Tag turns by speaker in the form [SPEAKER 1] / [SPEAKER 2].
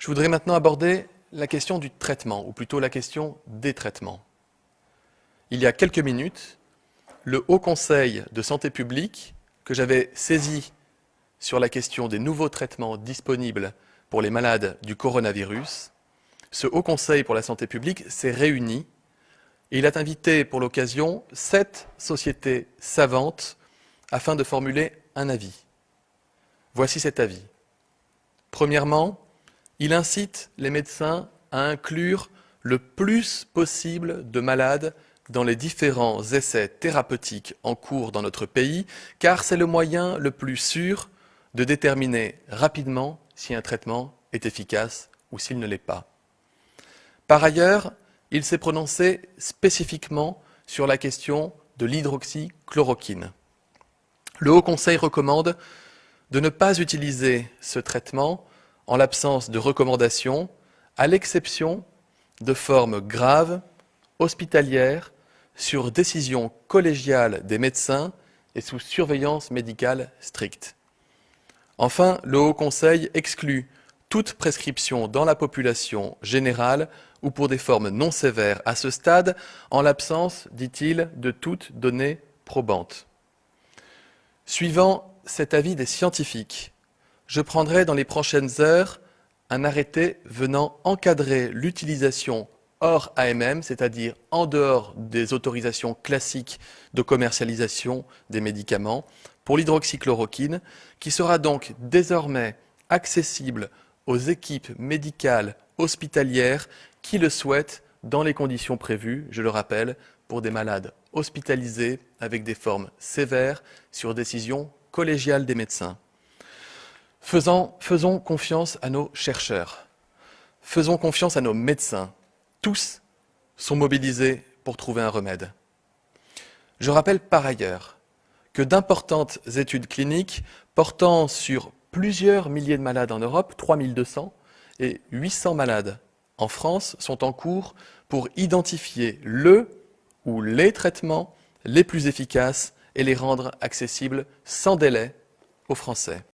[SPEAKER 1] Je voudrais maintenant aborder la question du traitement, ou plutôt la question des traitements. Il y a quelques minutes, le Haut Conseil de santé publique, que j'avais saisi sur la question des nouveaux traitements disponibles pour les malades du coronavirus, ce Haut Conseil pour la santé publique s'est réuni et il a invité pour l'occasion 7 sociétés savantes afin de formuler un avis. Voici cet avis. Premièrement, il incite les médecins à inclure le plus possible de malades dans les différents essais thérapeutiques en cours dans notre pays, car c'est le moyen le plus sûr de déterminer rapidement si un traitement est efficace ou s'il ne l'est pas. Par ailleurs, il s'est prononcé spécifiquement sur la question de l'hydroxychloroquine. Le Haut Conseil recommande de ne pas utiliser ce traitement en l'absence de recommandations, à l'exception de formes graves, hospitalières, sur décision collégiale des médecins et sous surveillance médicale stricte. Enfin, le Haut Conseil exclut toute prescription dans la population générale ou pour des formes non sévères à ce stade, en l'absence, dit-il, de toute donnée probante. Suivant cet avis des scientifiques, je prendrai dans les prochaines heures un arrêté venant encadrer l'utilisation hors AMM, c'est-à-dire en dehors des autorisations classiques de commercialisation des médicaments, pour l'hydroxychloroquine, qui sera donc désormais accessible aux équipes médicales hospitalières qui le souhaitent dans les conditions prévues, je le rappelle, pour des malades hospitalisés avec des formes sévères sur décision collégiale des médecins. Faisons confiance à nos chercheurs, faisons confiance à nos médecins. Tous sont mobilisés pour trouver un remède. Je rappelle par ailleurs que d'importantes études cliniques portant sur plusieurs milliers de malades en Europe, 3200, et 800 malades en France sont en cours pour identifier le ou les traitements les plus efficaces et les rendre accessibles sans délai aux Français.